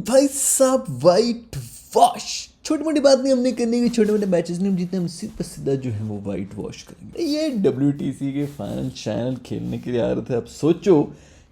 भाई साहब white wash छोटी मोटी बात नहीं हमने करनी है, छोटे मोटे मैचेस नहीं हम जीतने, हम सीधा सीधा जो है वो वाइट वॉश करेंगे। ये WTC के फाइनल चैनल खेलने के लिए आ रहे थे। अब सोचो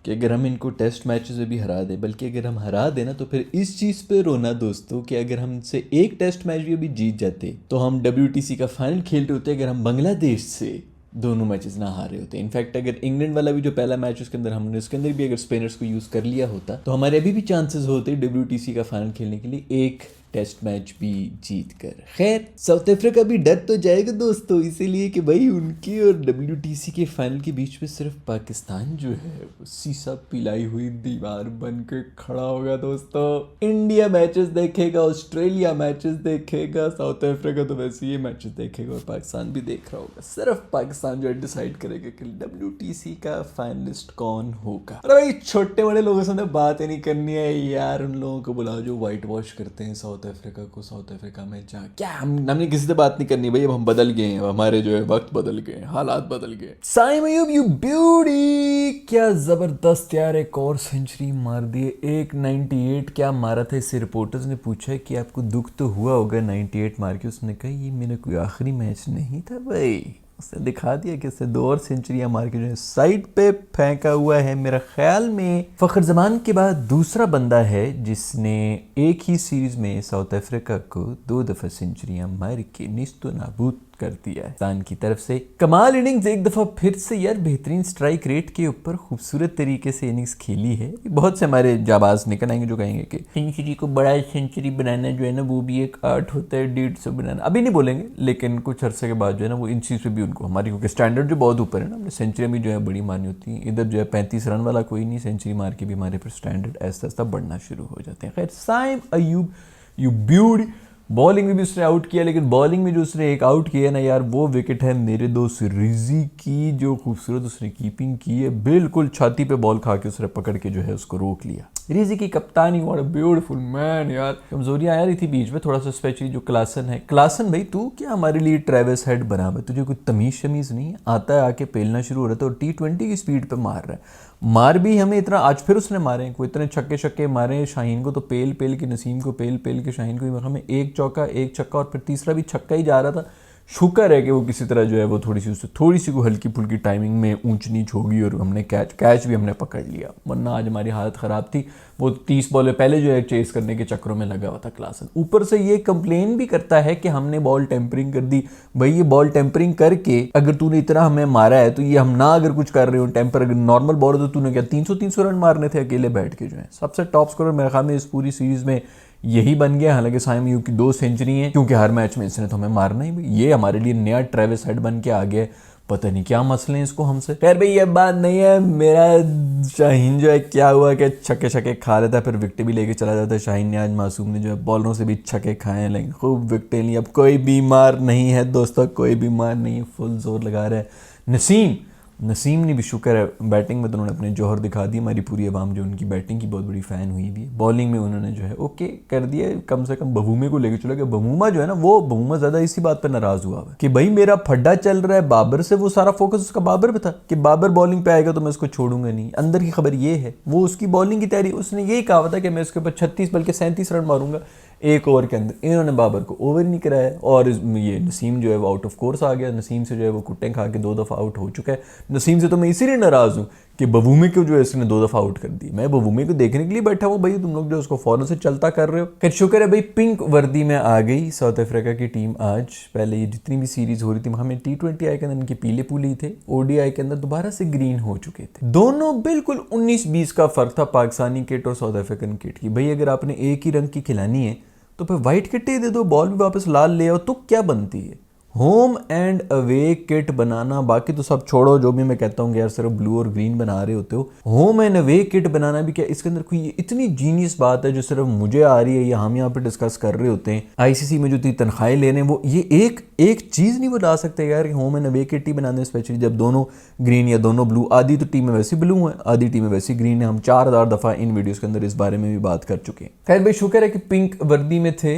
कि अगर हम इनको टेस्ट मैचेस में भी हरा दें, बल्कि अगर हम हरा देना तो फिर इस चीज़ पे रोना दोस्तों कि अगर हमसे एक टेस्ट मैच भी अभी जीत जाते तो हम WTC का फाइनल खेल रहे होते अगर हम बांग्लादेश से दोनों मैचेस ना हारे होते। इनफैक्ट अगर इंग्लैंड वाला भी जो पहला मैच उसके अंदर हमने उसके अंदर भी अगर स्पिनर्स को यूज़ कर लिया होता तो हमारे अभी भी चांसेस होते WTC का फाइनल खेलने के लिए एक टेस्ट मैच भी जीत कर। खैर साउथ अफ्रीका भी डर तो जाएगा दोस्तों, इसीलिए कि भाई उनकी और WTC के फाइनल के बीच में सिर्फ पाकिस्तान जो है वो सीसा पिलाई हुई दीवार बन के खड़ा होगा दोस्तों। इंडिया मैचेस देखेगा, ऑस्ट्रेलिया मैचेस देखेगा, साउथ अफ्रीका तो वैसे ये मैचेस देखेगा और पाकिस्तान भी देख रहा होगा। सिर्फ पाकिस्तान जो है डिसाइड करेगा कि WTC का फाइनलिस्ट कौन होगा। अरे भाई छोटे बड़े लोगों से बात ही नहीं करनी है यार, उन लोगों को बुलाओ जो व्हाइट वॉश करते हैं साउथ अफ्रीका को। साउथ अफ्रीका में जा क्या हमने किसी से बात नहीं करनी भाई, अब हम बदल गए हैं, हमारे जो है वक्त बदल गए, हालात बदल गए। साइम अयूब यू ब्यूटी, क्या जबरदस्त यार, एक और सेंचुरी मार दी। 198 क्या मारा था। इससे रिपोर्टर्स ने पूछा कि आपको दुख तो हुआ होगा 98 मार के। उसने कहा ये मेरा कोई आखिरी मैच नहीं था भाई। उसने दिखा दिया कि उसने 2 और सेंचुरियां मार के जो है साइड पे फेंका हुआ है। मेरा ख्याल में फखर जमान के बाद दूसरा बंदा है जिसने एक ही सीरीज में साउथ अफ्रीका को 2 दफा सेंचुरियां मार के निस्तो नाबूद कर दिया है। पाकिस्तान की तरफ से कमाल इनिंग्स एक दफा फिर से यार, बेहतरीन स्ट्राइक रेट के ऊपर खूबसूरत तरीके से इनिंग्स खेली है। बहुत से हमारे जाबाज निकल आएंगे जो कहेंगे कि सेंचुरी को बड़ा सेंचुरी बनाना जो है ना वो भी एक आर्ट होता है, 150 बनाना। अभी नहीं बोलेंगे लेकिन कुछ अरसे के बाद जो है ना वो इन चीज़ पे भी उनको हमारी, क्योंकि स्टैंडर्ड जो बहुत ऊपर है ना, हमने सेंचुरी भी जो है बड़ी मारनी होती है। इधर जो है 35 रन वाला कोई नहीं, सेंचुरी मार के भी हमारे पर स्टैंडर्ड ऐसा ऐसा बढ़ना शुरू हो जाते हैं। खैर Saim Ayub you beauty, bowling में भी उसने आउट किया, लेकिन बॉलिंग में जो उसने एक आउट किया ना यार, वो विकेट है मेरे दोस्त रिजी की। जो खूबसूरत उसने कीपिंग की है, बिल्कुल छाती पे बॉल खा के उसने पकड़ के जो है उसको रोक लिया। रिजी की कप्तानी, व्हाट अ ब्यूटीफुल मैन यार। कमजोरियां आ रही थी बीच में थोड़ा सा, स्पेशली जो क्लासन है। क्लासन भाई तू क्या हमारे लिए ट्रेविस हेड बना हुआ, तुझे कोई तमीज शमीज नहीं आता है, आके पेलना शुरू हो रहा था और T20 की स्पीड पे मार रहा है। मार भी हमें इतना, आज फिर उसने मारे कोई इतने छक्के मारे। शाहीन को तो पेल पेल के, नसीम को पेल पेल के, शाहीन को हमें एक चौका एक छक्का और फिर तीसरा भी छक्का ही जा रहा था। शुक्र है कि वो किसी तरह जो है वो थोड़ी सी को हल्की फुल्की टाइमिंग में ऊंच नीच होगी और हमने कैच भी हमने पकड़ लिया, वरना आज हमारी हालत ख़राब थी। वो 30 बॉल पहले जो है चेस करने के चक्करों में लगा हुआ था क्लासन। ऊपर से ये कंप्लेन भी करता है कि हमने बॉल टेम्परिंग कर दी। भाई ये बॉल टेम्परिंग करके अगर तूने इतना हमें मारा है तो ये हम ना अगर कुछ कर रहे हो टेम्पर, अगर नॉर्मल बॉल तो तूने क्या 300 रन मारने थे अकेले बैठ के। जो है सबसे टॉप स्कोरर मेरे ख्याल में इस पूरी सीरीज में यही बन गया। हालांकि साइम अयूब की 2 सेंचुरी हैं, क्योंकि हर मैच में इसने तो हमें मारना ही। ये हमारे लिए नया ट्रेविस हेड बन के आ गया। पता नहीं क्या मसले हैं इसको हमसे। खैर भाई ये बात नहीं है। मेरा शाहीन जो है क्या हुआ कि छक्के खा लेता है फिर विकेट भी लेके चला जाता है। शाहीन ने, आज मासूम ने जो है बॉलरों से भी छक्के खाए हैं, लेकिन खूब विकेटें ली। अब कोई बीमार नहीं है दोस्तों, कोई बीमार नहीं है, फुल जोर लगा रहा है। नसीम ने भी, शुक्र है बैटिंग में तो उन्होंने अपने जौहर दिखा दी। हमारी पूरी आवाम जो उनकी बैटिंग की बहुत बड़ी फ़ैन हुई भी है। बॉलिंग में उन्होंने जो है ओके कर दिया, कम से कम बबूमे को लेकर चला गया। बबूमा जो है ना, वो बबूमा ज़्यादा इसी बात पर नाराज़ हुआ है कि भाई मेरा फड्डा चल रहा है बाबर से, वो सारा फोकस उसका बाबर पे था कि बाबर बॉलिंग पे आएगा तो मैं उसको छोड़ूंगा नहीं। अंदर की खबर ये है, वो उसकी बॉलिंग की तैयारी, उसने यही कहा था कि मैं उसके ऊपर 36 बल्कि 37 रन मारूंगा एक ओवर के अंदर। इन्होंने बाबर को ओवर नहीं कराया और ये नसीम जो है वो आउट ऑफ कोर्स आ गया। नसीम से जो है वो कुट्टें खा के 2 दफ़ा आउट हो चुका है। नसीम से तो मैं इसीलिए नाराज़ हूँ कि बबूमे को जो है इसने 2 दफ़ा आउट कर दी। मैं बबूमे को देखने के लिए बैठा हूँ, भाई तुम लोग जो उसको फौरन से चलता कर रहे हो। खैर शुक्र है भाई पिंक वर्दी में आ गई साउथ अफ्रीका की टीम आज। पहले ये जितनी भी सीरीज हो रही थी हमें T20 के अंदर इनके पीले पुले ही थे, ODI के अंदर दोबारा से ग्रीन हो चुके थे। दोनों बिल्कुल 19-20 का फर्क था पाकिस्तानी किट और साउथ अफ्रीकन किट की। भाई अगर आपने एक ही रंग की खिलानी है तो फिर वाइट किट ही दे दो, बॉल भी वापस लाल ले आओ, तो क्या बनती है। होम एंड अवे किट बनाना, बाकी तो सब छोड़ो, जो भी मैं कहता हूँ यार सिर्फ ब्लू और ग्रीन बना रहे होते हो। होम एंड अवे किट बनाना भी क्या इसके अंदर कोई इतनी जीनियस बात है जो सिर्फ मुझे आ रही है या हम यहाँ पे डिस्कस कर रहे होते हैं। ICC में जो तनख्वाहें ले रहे हैं वो ये एक चीज़ नहीं बता सकते यार कि होम एंड अवे किट ही बनाने, स्पेशली जब दोनों ग्रीन या दोनों ब्लू, आधी तो टीम में वैसी ब्लू है आधी टीम में वैसी ग्रीन है। हम 4000 दफ़ा इन वीडियोज़ के अंदर इस बारे में भी बात कर चुके हैं। खैर भाई शुक्र है कि पिंक वर्दी में थे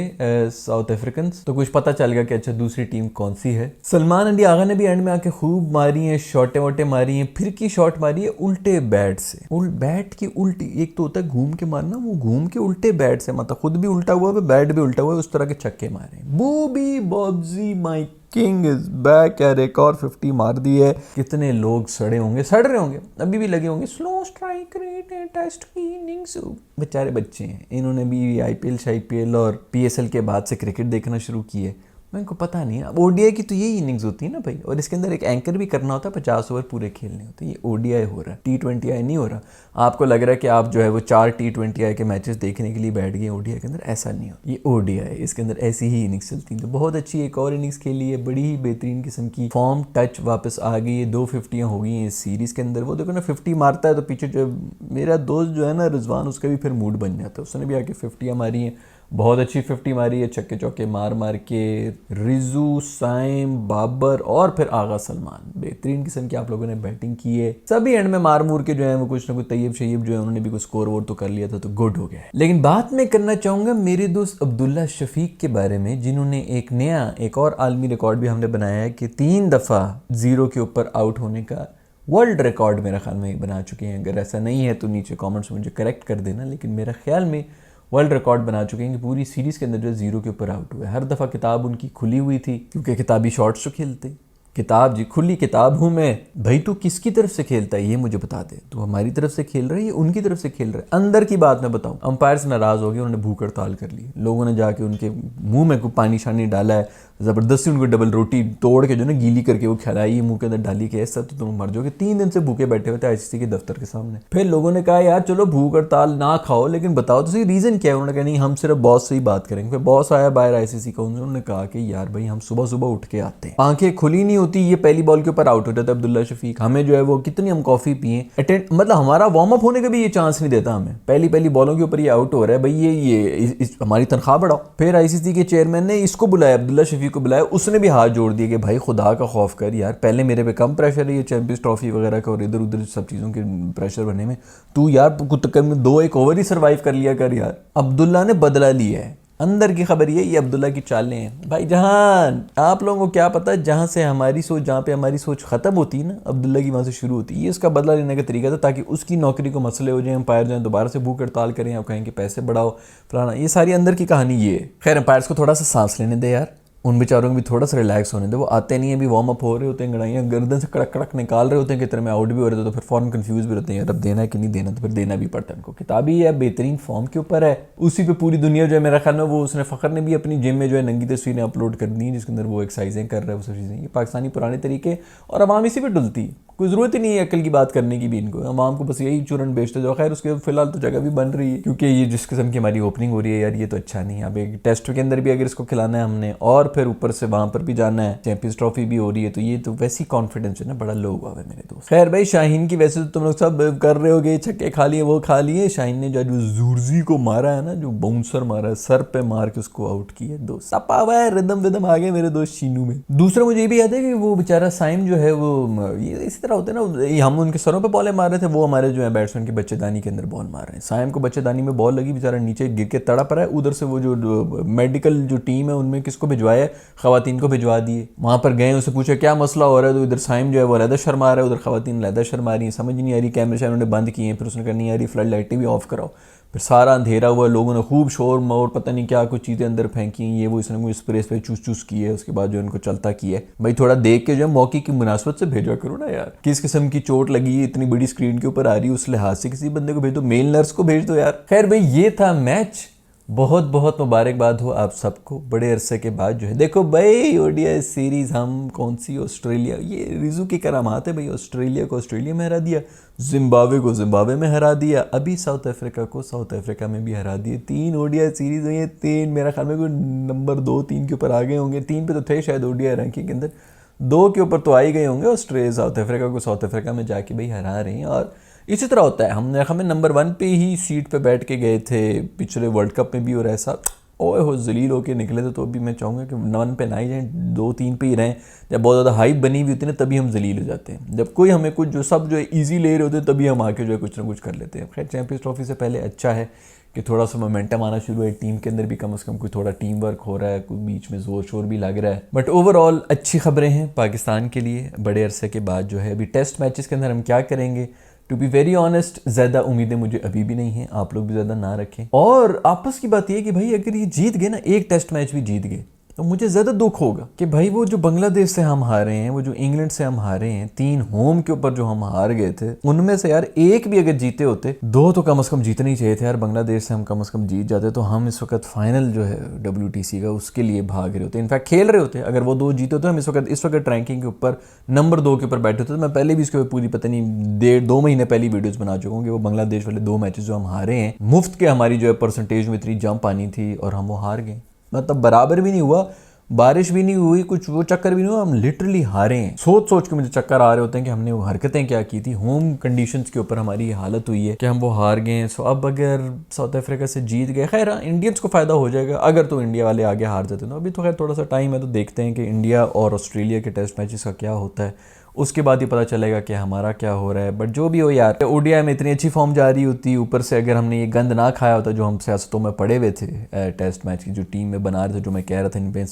साउथ अफ्रीकन, तो कुछ पता चल गया कि अच्छा दूसरी टीम कौन सी है। सलमान अली आगा ने भी एंड में आके खूब मारी है, शॉटे वोटे मारी है, फिर की शॉट मारी है उल्टे बैट से। बैट की उल्टी, एक तो होता है घूम के मारना, वो घूम के उल्टे बैट से, मतलब खुद भी उल्टा हुआ है, बैट भी उल्टा हुआ है, उस तरह के छक्के मारे। Booby Bobji my king is back यार, एक और 50 मार दी है। कितने लोग सड़ रहे होंगे, अभी भी लगे होंगे स्लो स्ट्राइक रेट है, टेस्ट की इनिंग्स। बेचारे बच्चे हैं, इन्होंने भी आईपीएल और पीएसएल के बाद से क्रिकेट देखना शुरू किए। मेरे को पता नहीं है। अब ओडीआई की तो यही इनिंग्स होती है ना भाई, और इसके अंदर एक एंकर भी करना होता है, 50 ओवर पूरे खेलने होते हैं। ये ओडीआई हो रहा है, T20I नहीं हो रहा। आपको लग रहा है कि आप जो है वो 4 T20I के मैचेस देखने के लिए बैठ गए ओडीआई के अंदर, ऐसा नहीं हो। ये ओडीआई, इसके अंदर ऐसी ही इनिंग्स चलती हैं। तो बहुत अच्छी एक और इनिंग्स खेली है, बड़ी ही बेहतरीन किस्म की फॉर्म टच वापस आ गई है। 2 50 हो गई हैं इस सीरीज़ के अंदर। वो देखो ना 50 मारता है तो पीछे जो मेरा दोस्त जो है ना रिजवान, उसका भी फिर मूड बन जाता है। उसने भी आके 50 मारी हैं, बहुत अच्छी 50 मारी है, छक्के चौके मार मार के। रिजू, साइम, बाबर और फिर आगा सलमान, बेहतरीन किस्म की आप लोगों ने बैटिंग की है। सभी एंड में मार मूर के जो है वो कुछ ना कुछ तैयब शय्यब जो है उन्होंने भी कुछ स्कोर वोर तो कर लिया था, तो गुड हो गया है। लेकिन बात मैं करना चाहूंगा मेरे दोस्त अब्दुल्ला शफीक के बारे में, जिन्होंने एक नया एक और आलमी रिकॉर्ड भी हमने बनाया है कि 3 दफ़ा 0 के ऊपर आउट होने का वर्ल्ड रिकॉर्ड मेरा ख्याल में बना चुके हैं। अगर ऐसा नहीं है तो नीचे कमेंट्स में मुझे करेक्ट कर देना, लेकिन मेरा ख्याल में वर्ल्ड रिकॉर्ड बना चुके हैं कि पूरी सीरीज़ के अंदर जो 0 के ऊपर आउट हुए। हर दफ़ा किताब उनकी खुली हुई थी, क्योंकि किताबी शॉट्स जो खेलते, किताब जी खुली किताब हूँ मैं। भाई तू किसकी तरफ से खेलता है ये मुझे बता दे, तू हमारी तरफ से खेल रहा है या उनकी तरफ से खेल रहा है। अंदर की बात मैं बताऊँ, अंपायर से नाराज़ हो गए, उन्होंने भूख हड़ताल कर ली। लोगों ने जाके उनके मुंह में कोई पानी शानी डाला है, ज़बरदस्ती उनको डबल रोटी तोड़ के जो ना गीली करके वो खिलाई, मुंह के अंदर डाली के, ऐसा तो तुम मर जाओगे। 3 दिन से भूखे बैठे हुए थे आईसीसी के दफ्तर के सामने। फिर लोगों ने कहा यार चलो भूख हड़ताल ना खाओ, लेकिन बताओ तो सही रीज़न क्या है। उन्होंने कहा नहीं हम सिर्फ बॉस से ही बात करेंगे। फिर बॉस आया बाहर आईसीसी का, उन्होंने कहा कि यार भाई हम सुबह सुबह उठ के आते हैं, आंखें खुली नहीं होती, ये पहली बॉल के ऊपर आउट हो जाता है अब्दुल्ला शफीक। हमें जो है वो कितनी हम कॉफ़ी पिए, अटेंड मतलब हमारा वार्म अप होने का भी ये चांस नहीं देता हमें। पहली बॉलों के ऊपर ये आउट हो रहा है भाई, ये हमारी तनख्वाह बढ़ाओ। फिर आईसीसी के चेयरमैन ने इसको बुलाया, अब्दुल्ला शफीक को बुलाया, उसने भी हाथ जोड़ दिए कि भाई खुदा का खौफ कर यार, पहले मेरे पे कम प्रेशर है ये चैंपियंस ट्रॉफी वगैरह का और इधर उधर सब चीज़ों के प्रेशर बनने में, तू यार कुछ में 2-1 ओवर ही सर्वाइव कर लिया कर यार। अब्दुल्ला ने बदला लिया है। अंदर की खबर ये अब्दुल्ला की चालें हैं भाई जहान। आप लोगों को क्या पता, जहाँ से हमारी सोच, जहाँ पे हमारी सोच खत्म होती है ना, अब्दुल्ला की वहाँ से शुरू होती है। ये उसका बदला लेने का तरीका था ताकि उसकी नौकरी को मसले हो जाए, अंपायर जाए दोबारा से भूख हड़ताल करें, आप कहें कि पैसे बढ़ाओ फलाना। ये सारी अंदर की कहानी ये है। खैर अंपायर्स को थोड़ा सा सांस लेने दे यार, उन बेचारों को भी थोड़ा सा रिलैक्स होने दे। वो आते नहीं है, अभी वार्म अप हो रहे होते हैं, गड़ाइयाँ गर्दन से कड़क कड़क निकाल रहे होते हैं, कितने में आउट भी हो रहे थे, तो फिर फॉरन कंफ्यूज भी रहते हैं यार अब देना है कि नहीं देना, तो फिर देना भी पड़ता है उनको। किताबी है, बेहतरीन फॉर्म के ऊपर है, उसी पे पूरी दुनिया जो है मेरा ख्याल में, वो उसने फ़खर ने भी अपनी जिम में जो है नंगी तस्वीरें अपलोड कर दी, जिसके अंदर वो एक्सरसाइजें कर रहा है, वो सब चीज़ें। ये पाकिस्तानी पुराने तरीके, और आवाम इसी पर डुलती, कोई ज़रूरत ही नहीं है अकल की बात करने की भी इनको। आवाम को बस यही चूरन बेचते जाओ। खैर उसके फिलहाल तो जगह भी बन रही है, क्योंकि ये जिस किस्म की हमारी ओपनिंग हो रही है यार, ये तो अच्छा नहीं है। अब एक टेस्ट के अंदर भी अगर इसको खिलाना है हमने, और फिर ऊपर से वहाँ पर भी जाना है, चैंपियंस ट्रॉफी भी हो रही है, तो ये तो वैसी कॉन्फिडेंस है ना, बड़ा लो हुआ है मेरे दोस्त। खैर भाई शाहीन की वैसे तो तुम लोग सब कर रहे होगे, छक्के खा लिए वो खा लिए। शाहीन ने जो जूरजी को मारा है ना, जो बाउंसर मारा है, सर पे मार के उसको आउट किया दोस्त। सपा हुआ है, रिदम विदम आ गए मेरे दोस्त शीनू में। दूसरा मुझे ये भी याद है कि वो बेचारा साइम जो है वो, ये इसी तरह होता है ना, हम उनके सरों पे बॉलें मार रहे थे, वो हमारे जो है बैट्समैन की बच्चेदानी के अंदर बॉल मार रहे हैं। साइम को बच्चेदानी में बॉल लगी, बेचारा नीचे गिर के तड़प रहा है। उधर से वो जो मेडिकल जो टीम है उनमें किसको भिजवाया, खवातीन को भिजवा दिए। वहाँ पर गए, उससे पूछा क्या मसला हो रहा है, तो इधर साइम जो है वो लहदा शर्मा रहा है, उधर खवातीन लहदा शर्मा रही है। समझ नहीं आ रही, कैमरे शायद उन्होंने बंद किए हैं, फिर उसने कहा नहीं आ रही, फ्लड लाइटें भी ऑफ कराओ। फिर सारा अंधेरा हुआ, लोगों ने खूब शोर मोर पता नहीं क्या कुछ चीज़ें अंदर फेंकी, ये वो, इसने कुछ स्प्रे पे चूस चूस की है। उसके बाद जो इनको चलता किया है भाई, थोड़ा देख के जो मौके की मुनासबत से भेजा करो ना यार। किस किस्म की चोट लगी है, इतनी बड़ी स्क्रीन के ऊपर आ रही है, उस लिहाज से किसी बंदे को भेज दो, मेल नर्स को भेज दो यार। खैर भाई ये था मैच, बहुत बहुत मुबारकबाद हो आप सबको, बड़े अरसे के बाद जो है। देखो भाई ओडीआई सीरीज़ हम कौन सी, ऑस्ट्रेलिया, ये रिजू की करामात है भाई। ऑस्ट्रेलिया को ऑस्ट्रेलिया में हरा दिया, जिम्बाब्वे को जिम्बाब्वे में हरा दिया, अभी साउथ अफ्रीका को साउथ अफ्रीका में भी हरा दिए। 3 ओडीआई सीरीज़ हुई है, 3 मेरा ख्याल में कोई नंबर 2-3 के ऊपर आ गए होंगे। 3 पे तो थे शायद ओडीआई रैंकिंग के अंदर, 2 के ऊपर तो आ ही गए होंगे। ऑस्ट्रेलिया साउथ अफ्रीका को साउथ अफ्रीका में जाके भाई हरा रहे हैं। और इसी तरह होता है, हमें नंबर 1 पे ही सीट पे बैठ के गए थे पिछले वर्ल्ड कप में भी, और ऐसा ओए हो जलील होके निकले थे। तो अभी मैं चाहूँगा कि 1 पे ना ही जाएँ, 2-3 पे ही रहें। जब बहुत ज़्यादा हाइप बनी हुई होती है ना, तभी हम जलील हो जाते हैं। जब कोई हमें कुछ जो सब जो है ईजी ले रहे होते हैं, तभी हम आके जो है कुछ ना कुछ कर लेते हैं। खैर चैंपियंस ट्रॉफी से पहले अच्छा है कि थोड़ा सा मोमेंटम आना शुरू है टीम के अंदर भी, कम से कम कोई थोड़ा टीम वर्क हो रहा है, कोई बीच में जोर शोर भी लग रहा है। बट ओवरऑल अच्छी खबरें हैं पाकिस्तान के लिए बड़े अरसे के बाद जो है। अभी टेस्ट मैचेस के अंदर हम क्या करेंगे, टू बी वेरी ऑनेस्ट ज़्यादा उम्मीदें मुझे अभी भी नहीं है, आप लोग भी ज़्यादा ना रखें। और आपस की बात यह कि भाई अगर ये जीत गए ना, एक टेस्ट मैच भी जीत गए, तो मुझे ज़्यादा दुख होगा कि भाई वो जो बांग्लादेश से हम हारे हैं, वो जो इंग्लैंड से हम हारे हैं, 3 होम के ऊपर जो हम हार गए थे, उनमें से यार एक भी अगर जीते होते, 2 तो कम से कम जीतने ही चाहिए थे यार। बांग्लादेश से हम कम से कम जीत जाते तो हम इस वक्त फाइनल जो है WTC का उसके लिए भाग रहे होते, इनफैक्ट खेल रहे होते। अगर वो 2 जीते तो हम इस वक्त रैंकिंग के ऊपर नंबर 2 के ऊपर बैठे होते। तो मैं पहले भी इसके ऊपर पूरी पता नहीं 1.5-2 महीने पहले वीडियोज़ बना चुका हूँ कि वो बांग्लादेश वाले 2 मैचेस जो हम हारे हैं, मुफ्त के हमारी जो है परसेंटेज में इतनी जंप आनी थी और हम वो हार गए। मतलब बराबर भी नहीं हुआ, बारिश भी नहीं हुई, कुछ वो चक्कर भी नहीं हुआ, हम लिटरली हारे हैं। सोच सोच के मुझे चक्कर आ रहे होते हैं कि हमने वो हरकतें क्या की थी, होम कंडीशंस के ऊपर हमारी ये हालत हुई है कि हम वो हार गए हैं। सो अब अगर साउथ अफ्रीका से जीत गए, खैर इंडियंस को फ़ायदा हो जाएगा। अगर तो इंडिया वाले आगे हार जाते तो अभी तो खैर थोड़ा सा टाइम है, तो देखते हैं कि इंडिया और ऑस्ट्रेलिया के टेस्ट मैचेस का क्या होता है, उसके बाद ही पता चलेगा कि हमारा क्या हो रहा है। बट जो भी हो यार, ODI में इतनी अच्छी फॉर्म जा रही होती, ऊपर से अगर हमने ये गंद ना खाया होता जो हम सियासतों में पड़े हुए थे टेस्ट मैच की जो टीम में बना रहे थे, जो मैं कह रहा था इन पे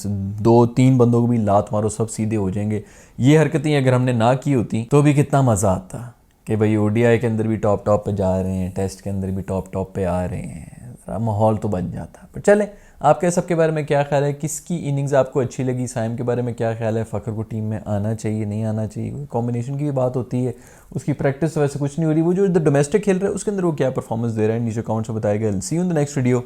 2-3 बंदों को भी लात मारो सब सीधे हो जाएंगे, ये हरकतें अगर हमने ना की होती तो भी कितना मज़ा आता कि भाई ODI के अंदर भी टॉप पे जा रहे हैं, टेस्ट के अंदर भी टॉप पे आ रहे हैं, माहौल तो बन जाता। पर चलें, आपके सबके बारे में क्या ख्याल है, किसकी इनिंग्स आपको अच्छी लगी, साइम के बारे में क्या ख्याल है, फ़खर को टीम में आना चाहिए नहीं आना चाहिए, कॉम्बिनेशन की भी बात होती है, उसकी प्रैक्टिस वैसे कुछ नहीं हो रही, वो जो डोमेस्टिक खेल रहा है उसके अंदर वो क्या परफॉर्मेंस दे रहा है, नीचे कमेंट्स में बताएगा। See you in the next video.